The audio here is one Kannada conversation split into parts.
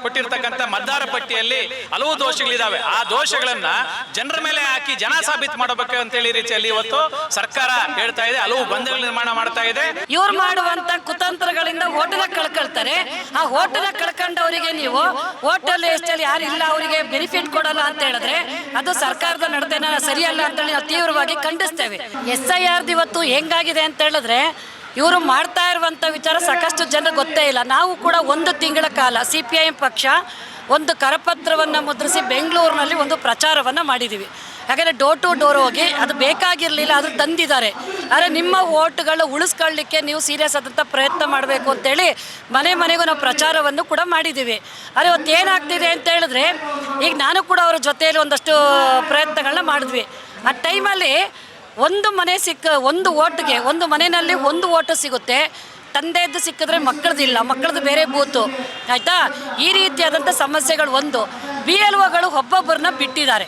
ಕೊಟ್ಟಿರ್ತಕ್ಕಂಥ ಮತದಾರ ಪಟ್ಟಿಯಲ್ಲಿ ಹಲವು ದೋಷಗಳಿದಾವೆ. ಆ ದೋಷಗಳನ್ನ ಜನರ ಮೇಲೆ ಹಾಕಿ ಜನ ಸಾಬೀತು ಮಾಡಬೇಕು ಅಂತ ಹೇಳಿ ರೀತಿಯಲ್ಲಿ ಇವತ್ತು ಸರ್ಕಾರ ಹೇಳ್ತಾ ಇದೆ. ಹಲವು ಬಂಧಗಳ ನಿರ್ಮಾಣ ಮಾಡ್ತಾ ಇದೆ. ಇವ್ರು ಮಾಡುವಂತ ಕುತಂತ್ರಗಳಿಂದ ಹೋಟೆಲ್ ಕಳ್ಕೊಳ್ತಾರೆ. ಆ ಹೋಟೆಲ್ ಕಳ್ಕೊಂಡವರಿಗೆ ನೀವು ಹೋಟೆಲ್ ಎಷ್ಟಲ್ಲಿ ಯಾರಿಲ್ಲ ಅವರಿಗೆ ಬೆನಿಫಿಟ್ ಕೊಡಲ್ಲ ಅಂತ ಹೇಳಿದ್ರೆ ಅದು ಸರ್ಕಾರದ ನಡತೆನ ಸರಿಯಲ್ಲ ಅಂತ ಹೇಳಿ ನಾವು ತೀವ್ರವಾಗಿ ಖಂಡಿಸ್ತೇವೆ. SIR ಇವತ್ತು ಹೆಂಗಾಗಿದೆ ಅಂತ ಹೇಳಿದ್ರೆ ಇವರು ಮಾಡ್ತಾ ಇರುವಂಥ ವಿಚಾರ ಸಾಕಷ್ಟು ಜನರಿಗೆ ಗೊತ್ತೇ ಇಲ್ಲ. ನಾವು ಕೂಡ 1 ತಿಂಗಳ ಕಾಲ CPIM ಪಕ್ಷ ಒಂದು ಕರಪತ್ರವನ್ನು ಮುದ್ರಿಸಿ ಬೆಂಗಳೂರಿನಲ್ಲಿ ಒಂದು ಪ್ರಚಾರವನ್ನು ಮಾಡಿದ್ದೀವಿ. ಯಾಕಂದರೆ ಡೋರ್ ಟು ಡೋರ್ ಹೋಗಿ ಅದು ಬೇಕಾಗಿರಲಿಲ್ಲ, ಅದು ತಂದಿದ್ದಾರೆ. ಆದರೆ ನಿಮ್ಮ ಓಟ್ಗಳು ಉಳಿಸ್ಕೊಳ್ಳಿಕ್ಕೆ ನೀವು ಸೀರಿಯಸ್ ಆದಂಥ ಪ್ರಯತ್ನ ಮಾಡಬೇಕು ಅಂತೇಳಿ ಮನೆ ಮನೆಗೂ ನಾವು ಪ್ರಚಾರವನ್ನು ಕೂಡ ಮಾಡಿದ್ದೀವಿ. ಆದರೆ ಇವತ್ತು ಏನಾಗ್ತಿದೆ ಅಂತ ಹೇಳಿದ್ರೆ ಈಗ ನಾನು ಕೂಡ ಅವ್ರ ಜೊತೆಯಲ್ಲಿ ಒಂದಷ್ಟು ಪ್ರಯತ್ನಗಳನ್ನ ಮಾಡಿದ್ವಿ. ಆ ಟೈಮಲ್ಲಿ ಒಂದು ಮನೆ ಒಂದು ಓಟ್ಗೆ ಒಂದು ಮನೆಯಲ್ಲಿ ಒಂದು ಓಟು ಸಿಗುತ್ತೆ, ತಂದೆಯದ್ದು ಸಿಕ್ಕಿದ್ರೆ ಮಕ್ಕಳದಿಲ್ಲ, ಮಕ್ಕಳದ್ದು ಬೇರೆ ಬೂತು, ಆಯಿತಾ? ಈ ರೀತಿಯಾದಂಥ ಸಮಸ್ಯೆಗಳು. ಒಂದು BLOಗಳು ಒಬ್ಬೊಬ್ಬರನ್ನ ಬಿಟ್ಟಿದ್ದಾರೆ.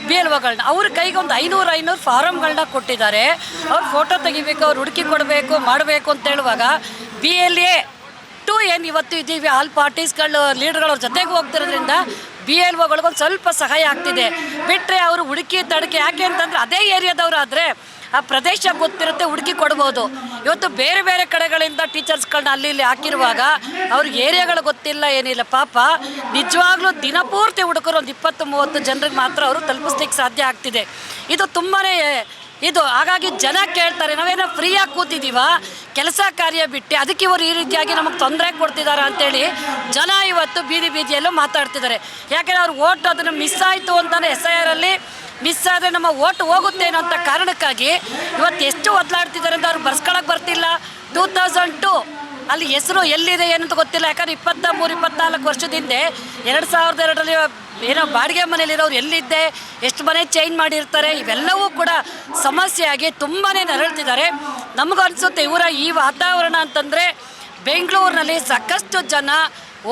BLOಗಳನ್ನ ಅವ್ರ ಕೈಗೆ ಒಂದು 500 ಫಾರಮ್ಗಳನ್ನ ಕೊಟ್ಟಿದ್ದಾರೆ. ಅವ್ರು ಫೋಟೋ ತೆಗಿಬೇಕು, ಅವ್ರು ಹುಡುಕಿ ಕೊಡಬೇಕು, ಮಾಡಬೇಕು ಅಂತ ಹೇಳುವಾಗ BLA ಟು ಏನು ಇವತ್ತು ಇದ್ದೀವಿ ಆಲ್ ಪಾರ್ಟೀಸ್ಗಳು ಲೀಡರ್ಗಳು ಅವ್ರ ಜೊತೆಗೆ ಹೋಗ್ತಿರೋದ್ರಿಂದ BLOಗಳಿಗೊಂದು ಸ್ವಲ್ಪ ಸಹಾಯ ಆಗ್ತಿದೆ. ಬಿಟ್ಟರೆ ಅವರು ಹುಡುಕಿ ತಡಕೆ ಯಾಕೆ ಅಂತಂದರೆ ಅದೇ ಏರಿಯಾದವ್ರು ಆದರೆ ಆ ಪ್ರದೇಶ ಗೊತ್ತಿರುತ್ತೆ, ಹುಡುಕಿ ಕೊಡ್ಬೋದು. ಇವತ್ತು ಬೇರೆ ಬೇರೆ ಕಡೆಗಳಿಂದ ಟೀಚರ್ಸ್ಗಳನ್ನ ಅಲ್ಲಿ ಇಲ್ಲಿ ಹಾಕಿರುವಾಗ ಅವ್ರಿಗೆ ಏರಿಯಾಗಳು ಗೊತ್ತಿಲ್ಲ, ಏನಿಲ್ಲ. ಪಾಪ ನಿಜವಾಗ್ಲೂ ದಿನಪೂರ್ತಿ ಹುಡುಕರು ಒಂದು 20-30 ಜನರಿಗೆ ಮಾತ್ರ ಅವರು ತಲುಪಿಸ್ಲಿಕ್ಕೆ ಸಾಧ್ಯ ಆಗ್ತಿದೆ. ಇದು ತುಂಬಾ ಇದು. ಹಾಗಾಗಿ ಜನ ಕೇಳ್ತಾರೆ, ನಾವೇನೋ ಫ್ರೀಯಾಗಿ ಕೂತಿದ್ದೀವ ಕೆಲಸ ಕಾರ್ಯ ಬಿಟ್ಟು ಅದಕ್ಕೆ ಇವರು ಈ ರೀತಿಯಾಗಿ ನಮಗೆ ತೊಂದರೆ ಕೊಡ್ತಿದ್ದಾರೆ ಅಂತೇಳಿ ಜನ ಇವತ್ತು ಬೀದಿಯಲ್ಲೂ ಮಾತಾಡ್ತಿದ್ದಾರೆ. ಯಾಕೆಂದರೆ ಅವ್ರು ಓಟ್ ಅದನ್ನು ಮಿಸ್ ಆಯಿತು ಅಂತಾನೆ SIRಲ್ಲಿ ಮಿಸ್ ಆದರೆ ನಮ್ಮ ಓಟ್ ಹೋಗುತ್ತೇನೋ ಅಂತ ಕಾರಣಕ್ಕಾಗಿ ಇವತ್ತು ಎಷ್ಟು ಒದ್ದಾಡ್ತಿದ್ದಾರೆ ಅಂತ ಅವ್ರು ಬರ್ಸ್ಕೊಳಕ್ಕೆ ಬರ್ತಿಲ್ಲ. 2002 ಅಲ್ಲಿ ಹೆಸರು ಎಲ್ಲಿದೆ ಏನಂತ ಗೊತ್ತಿಲ್ಲ. ಯಾಕಂದರೆ 23-24 ವರ್ಷದಿಂದ 2002ರಲ್ಲಿ ಏನೋ ಬಾಡಿಗೆ ಮನೇಲಿರೋರು ಎಲ್ಲಿದ್ದೆ, ಎಷ್ಟು ಮನೆ ಚೇಂಜ್ ಮಾಡಿರ್ತಾರೆ, ಇವೆಲ್ಲವೂ ಕೂಡ ಸಮಸ್ಯೆಯಾಗಿ ತುಂಬಾ ನರಳ್ತಿದ್ದಾರೆ. ನಮಗನ್ಸುತ್ತೆ ಇವರ ಈ ವಾತಾವರಣ ಅಂತಂದರೆ ಬೆಂಗಳೂರಿನಲ್ಲಿ ಸಾಕಷ್ಟು ಜನ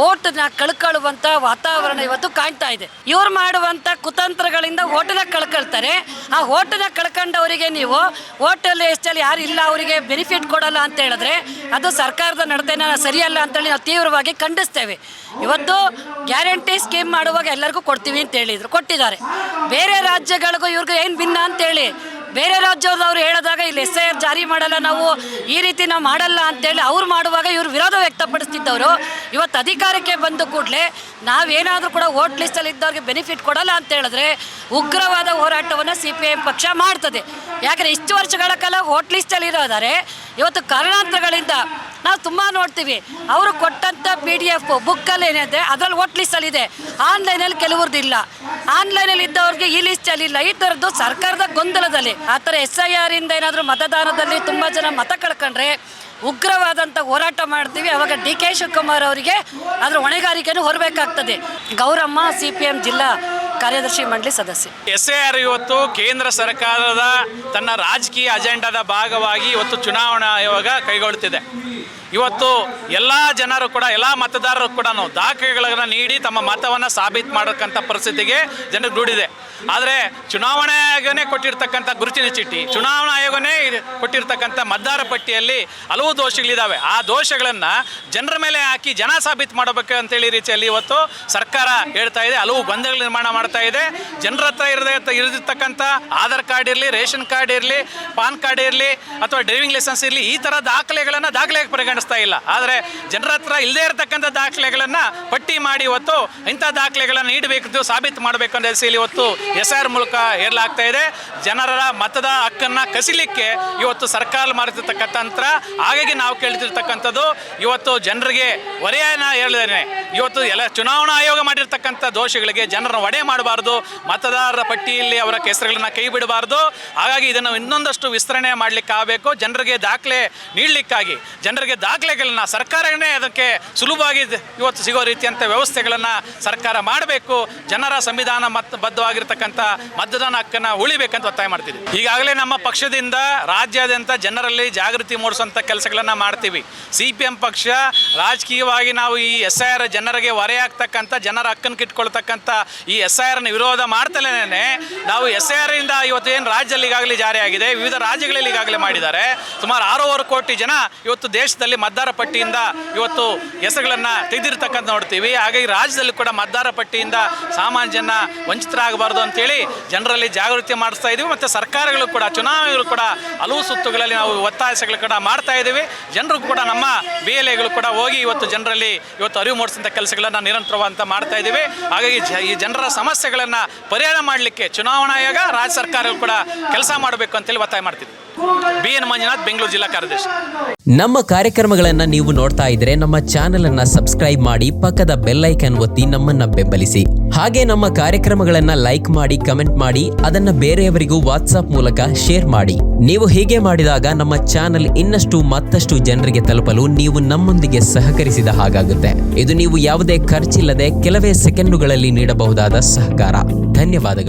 ಓಟನ್ನ ಕಳ್ಕೊಳ್ಳುವಂಥ ವಾತಾವರಣ ಇವತ್ತು ಕಾಣ್ತಾ ಇದೆ. ಇವ್ರು ಮಾಡುವಂಥ ಕುತಂತ್ರಗಳಿಂದ ಹೋಟೆಲ್ ಕಳ್ಕೊಳ್ತಾರೆ. ಆ ಹೋಟೆಲ್ ಕಳ್ಕೊಂಡವರಿಗೆ ನೀವು ಹೋಟೆಲ್ ಎಷ್ಟಲ್ಲಿ ಯಾರಿಲ್ಲ ಅವರಿಗೆ ಬೆನಿಫಿಟ್ ಕೊಡಲ್ಲ ಅಂತ ಹೇಳಿದ್ರೆ ಅದು ಸರ್ಕಾರದ ನಡತೆನ ಸರಿಯಲ್ಲ ಅಂತೇಳಿ ನಾವು ತೀವ್ರವಾಗಿ ಖಂಡಿಸ್ತೇವೆ. ಇವತ್ತು ಗ್ಯಾರಂಟಿ ಸ್ಕೀಮ್ ಮಾಡುವಾಗ ಎಲ್ಲರಿಗೂ ಕೊಡ್ತೀವಿ ಅಂತ ಹೇಳಿದರು, ಕೊಟ್ಟಿದ್ದಾರೆ. ಬೇರೆ ರಾಜ್ಯಗಳಿಗೂ ಇವ್ರಿಗೂ ಏನು ಭಿನ್ನ ಅಂತೇಳಿ ಬೇರೆ ರಾಜ್ಯದವ್ರು ಹೇಳಿದಾಗ ಇಲ್ಲಿ SIR ಜಾರಿ ಮಾಡಲ್ಲ, ನಾವು ಈ ರೀತಿ ನಾವು ಮಾಡಲ್ಲ ಅಂತೇಳಿ ಅವ್ರು ಮಾಡುವಾಗ ಇವರು ವಿರೋಧ ವ್ಯಕ್ತಪಡಿಸ್ತಿದ್ದವರು ಇವತ್ತು ಅಧಿಕಾರಕ್ಕೆ ಬಂದ ಕೂಡಲೇ ನಾವೇನಾದರೂ ಕೂಡ ವೋಟ್ ಲಿಸ್ಟಲ್ಲಿ ಇದ್ದವ್ರಿಗೆ ಬೆನಿಫಿಟ್ ಕೊಡಲ್ಲ ಅಂತ ಹೇಳಿದ್ರೆ ಉಗ್ರವಾದ ಹೋರಾಟವನ್ನು CPIM ಪಕ್ಷ ಮಾಡ್ತದೆ. ಯಾಕಂದರೆ ಇಷ್ಟು ವರ್ಷಗಳ ಕಾಲ ವೋಟ್ ಲಿಸ್ಟಲ್ಲಿ ಇರೋದಾರೆ ಇವತ್ತು ಕಾರಣಾಂತರಗಳಿಂದ ನಾವು ತುಂಬ ನೋಡ್ತೀವಿ. ಅವರು ಕೊಟ್ಟಂಥ PDF ಬುಕ್ಕಲ್ಲಿ ಏನಿದೆ ಅದರಲ್ಲಿ ವೋಟ್ ಲಿಸ್ಟಲ್ಲಿದೆ, ಆನ್ಲೈನಲ್ಲಿ ಕೆಲವ್ರದ್ದು ಇಲ್ಲ. ಆನ್ಲೈನಲ್ಲಿ ಇದ್ದವ್ರಿಗೆ ಈ ಲಿಸ್ಟಲ್ಲಿ ಇಲ್ಲ. ಈ ಥರದ್ದು ಸರ್ಕಾರದ ಗೊಂದಲದಲ್ಲಿ ಆ ಥರ SIR ಇಂದ ಏನಾದರೂ ಮತದಾನದಲ್ಲಿ ತುಂಬ ಜನ ಮತ ಕಳ್ಕೊಂಡ್ರೆ ಉಗ್ರವಾದಂಥ ಹೋರಾಟ ಮಾಡ್ತೀವಿ. ಅವಾಗ DK ಶಿವಕುಮಾರ್ ಅವರಿಗೆ ಅದರ ಹೊಣೆಗಾರಿಕೆಯನ್ನು ಹೊರಬೇಕಾಗ್ತದೆ. ಗೌರಮ್ಮ CPIM ಜಿಲ್ಲಾ ಕಾರ್ಯದರ್ಶಿ ಮಂಡಳಿ ಸದಸ್ಯ. SIR ಇವತ್ತು ಕೇಂದ್ರ ಸರ್ಕಾರದ ತನ್ನ ರಾಜಕೀಯ ಅಜೆಂಡಾದ ಭಾಗವಾಗಿ ಇವತ್ತು ಚುನಾವಣಾ ಆಯೋಗ ಕೈಗೊಳ್ಳುತ್ತಿದೆ. ಇವತ್ತು ಎಲ್ಲ ಜನರು ಕೂಡ ಎಲ್ಲ ಮತದಾರರು ಕೂಡ ದಾಖಲೆಗಳನ್ನು ನೀಡಿ ತಮ್ಮ ಮತವನ್ನು ಸಾಬೀತು ಮಾಡೋಕ್ಕಂಥ ಪರಿಸ್ಥಿತಿಗೆ ಜನರಿಗೆ ದೂಡಿದೆ. ಆದರೆ ಚುನಾವಣಾ ಆಯೋಗನೇ ಕೊಟ್ಟಿರ್ತಕ್ಕಂಥ ಗುರುತಿನ ಚೀಟಿ, ಚುನಾವಣಾ ಆಯೋಗನೇ ಕೊಟ್ಟಿರ್ತಕ್ಕಂಥ ಮತದಾರ ಪಟ್ಟಿಯಲ್ಲಿ ಹಲವು ದೋಷಗಳಿದ್ದಾವೆ. ಆ ದೋಷಗಳನ್ನು ಜನರ ಮೇಲೆ ಹಾಕಿ ಜನ ಸಾಬೀತು ಮಾಡಬೇಕು ಅಂತೇಳಿ ರೀತಿಯಲ್ಲಿ ಇವತ್ತು ಸರ್ಕಾರ ಹೇಳ್ತಾ ಇದೆ. ಹಲವು ಬಂಧಗಳ ನಿರ್ಮಾಣ ಮಾಡ್ತಾ ಇದೆ. ಜನರ ಹತ್ರ ಇರತಕ್ಕಂಥ ಆಧಾರ್ ಕಾರ್ಡ್ ಇರಲಿ, ರೇಷನ್ ಕಾರ್ಡ್ ಇರಲಿ, ಪಾನ್ ಕಾರ್ಡ್ ಇರಲಿ ಅಥವಾ ಡ್ರೈವಿಂಗ್ ಲೈಸೆನ್ಸ್ ಇರಲಿ, ಈ ಥರ ದಾಖಲೆಗೆ ಪರಿಗಣಿಸ್ತಾ ಇಲ್ಲ. ಆದರೆ ಜನರ ಹತ್ರ ಇಲ್ಲದೇ ಇರತಕ್ಕಂಥ ದಾಖಲೆಗಳನ್ನು ಪಟ್ಟಿ ಮಾಡಿ ಇವತ್ತು ಇಂಥ ದಾಖಲೆಗಳನ್ನು ನೀಡಬೇಕು, ಸಾಬೀತು ಮಾಡಬೇಕು ಅಂತ ಹೇಳಿ ಇವತ್ತು SIR ಮೂಲಕ ಹೇಳಲಾಗ್ತಾ ಇದೆ. ಜನರ ಮತದ ಹಕ್ಕನ್ನು ಕಸಿಲಿಕ್ಕೆ ಇವತ್ತು ಸರ್ಕಾರ ಮಾಡ್ತಿರ್ತಕ್ಕಂಥ ತಂತ್ರ. ಹಾಗಾಗಿ ನಾವು ಕೇಳ್ತಿರ್ತಕ್ಕಂಥದ್ದು ಇವತ್ತು ಜನರಿಗೆ ಹೊರೆಯನ್ನು ಹೇಳಿದ್ದೇನೆ. ಇವತ್ತು ಎಲ್ಲ ಚುನಾವಣಾ ಆಯೋಗ ಮಾಡಿರ್ತಕ್ಕಂಥ ದೋಷಗಳಿಗೆ ಜನರನ್ನು ಹೊಡೆ ಮಾಡಬಾರ್ದು, ಮತದಾರರ ಪಟ್ಟಿಯಲ್ಲಿ ಅವರ ಹೆಸರುಗಳನ್ನ ಕೈ ಬಿಡಬಾರ್ದು. ಹಾಗಾಗಿ ಇದನ್ನು ಇನ್ನೊಂದಷ್ಟು ವಿಸ್ತರಣೆ ಮಾಡಲಿಕ್ಕೆ ಆಗಬೇಕು. ಜನರಿಗೆ ದಾಖಲೆ ನೀಡಲಿಕ್ಕಾಗಿ ಜನರಿಗೆ ದಾಖಲೆಗಳನ್ನ ಸರ್ಕಾರನೇ ಅದಕ್ಕೆ ಸುಲಭವಾಗಿ ಇವತ್ತು ಸಿಗೋ ರೀತಿಯಂಥ ವ್ಯವಸ್ಥೆಗಳನ್ನು ಸರ್ಕಾರ ಮಾಡಬೇಕು. ಜನರ ಸಂವಿಧಾನ ಬದ್ಧವಾಗಿರ್ತಕ್ಕಂಥ ಮತದಾನ ಹಕ್ಕನ್ನು ಉಳಿಬೇಕಂತ ಒತ್ತಾಯ ಮಾಡ್ತೀವಿ. ಈಗಾಗಲೇ ನಮ್ಮ ಪಕ್ಷದಿಂದ ರಾಜ್ಯಾದ್ಯಂತ ಜನರಲ್ಲಿ ಜಾಗೃತಿ ಮೂಡಿಸುವಂಥ ಕೆಲಸಗಳನ್ನು ಮಾಡ್ತೀವಿ. CPIM ಪಕ್ಷ ರಾಜಕೀಯವಾಗಿ ನಾವು ಈ SIR ಜನರಿಗೆ ಹೊರೆಯಾಗ್ತಕ್ಕಂಥ ಜನರ ಹಕ್ಕನ್ನು ಕಿಟ್ಕೊಳ್ತಕ್ಕಂಥ ಈ SIRನ ವಿರೋಧ ಮಾಡ್ತಲೇ ನಾವು SIR ಇಂದ ಇವತ್ತು ಏನು ರಾಜ್ಯದಲ್ಲಿ ಈಗಾಗಲೇ ಜಾರಿಯಾಗಿದೆ, ವಿವಿಧ ರಾಜ್ಯಗಳಲ್ಲಿ ಈಗಾಗಲೇ ಮಾಡಿದ್ದಾರೆ. ಸುಮಾರು 6.5 ಕೋಟಿ ಜನ ಇವತ್ತು ದೇಶದಲ್ಲಿ ಕ್ಷೇತ್ರದಲ್ಲಿ ಮತದಾರ ಪಟ್ಟಿಯಿಂದ ಇವತ್ತು ಹೆಸರುಗಳನ್ನು ತೆಗೆದಿರ್ತಕ್ಕಂಥ ನೋಡ್ತೀವಿ. ಹಾಗಾಗಿ ರಾಜ್ಯದಲ್ಲಿ ಕೂಡ ಮತದಾರ ಪಟ್ಟಿಯಿಂದ ಸಾಮಾನ್ಯ ಜನ ವಂಚಿತರಾಗಬಾರ್ದು ಅಂತೇಳಿ ಜನರಲ್ಲಿ ಜಾಗೃತಿ ಮಾಡಿಸ್ತಾ ಇದ್ದೀವಿ. ಮತ್ತು ಸರ್ಕಾರಗಳು ಕೂಡ ಚುನಾವಣೆಗಳು ಕೂಡ ಹಲವು ಸುತ್ತುಗಳಲ್ಲಿ ನಾವು ಒತ್ತಾಯಗಳು ಕೂಡ ಮಾಡ್ತಾ ಇದ್ದೀವಿ. ಜನರು ಕೂಡ ನಮ್ಮ BLAಗಳು ಕೂಡ ಹೋಗಿ ಇವತ್ತು ಜನರಲ್ಲಿ ಇವತ್ತು ಅರಿವು ಮೂಡಿಸುವಂಥ ಕೆಲಸಗಳನ್ನು ನಿರಂತರವಂತ ಮಾಡ್ತಾ ಇದ್ದೀವಿ. ಹಾಗಾಗಿ ಈ ಜನರ ಸಮಸ್ಯೆಗಳನ್ನು ಪರಿಹಾರ ಮಾಡಲಿಕ್ಕೆ ಚುನಾವಣಾ ಆಯೋಗ ರಾಜ್ಯ ಸರ್ಕಾರಗಳು ಕೂಡ ಕೆಲಸ ಮಾಡಬೇಕು ಅಂತೇಳಿ ಒತ್ತಾಯ ಮಾಡ್ತೀವಿ. BN ಮಂಜುನಾಥ್, ಬೆಂಗಳೂರು ಜಿಲ್ಲಾ ಕಾರ್ಯದರ್ಶಿ. ನಮ್ಮ ಕಾರ್ಯಕ್ರಮಗಳನ್ನು ನೀವು ನೋಡ್ತಾ ಇದ್ರೆ ನಮ್ಮ ಚಾನೆಲ್ ಅನ್ನ ಸಬ್ಸ್ಕ್ರೈಬ್ ಮಾಡಿ, ಪಕ್ಕದ ಬೆಲ್ ಐಕಾನ್ ಒತ್ತಿ ನಮ್ಮನ್ನ ಬೆಂಬಲಿಸಿ. ಹಾಗೆ ನಮ್ಮ ಕಾರ್ಯಕ್ರಮಗಳನ್ನ ಲೈಕ್ ಮಾಡಿ, ಕಮೆಂಟ್ ಮಾಡಿ, ಅದನ್ನ ಬೇರೆಯವರಿಗೂ ವಾಟ್ಸ್ಆಪ್ ಮೂಲಕ ಶೇರ್ ಮಾಡಿ. ನೀವು ಹೀಗೆ ಮಾಡಿದಾಗ ನಮ್ಮ ಚಾನೆಲ್ ಇನ್ನಷ್ಟು ಮತ್ತಷ್ಟು ಜನರಿಗೆ ತಲುಪಲು ನೀವು ನಮ್ಮೊಂದಿಗೆ ಸಹಕರಿಸಿದ ಹಾಗಾಗುತ್ತೆ. ಇದು ನೀವು ಯಾವುದೇ ಖರ್ಚಿಲ್ಲದೆ ಕೆಲವೇ ಸೆಕೆಂಡುಗಳಲ್ಲಿ ನೀಡಬಹುದಾದ ಸಹಕಾರ. ಧನ್ಯವಾದಗಳು.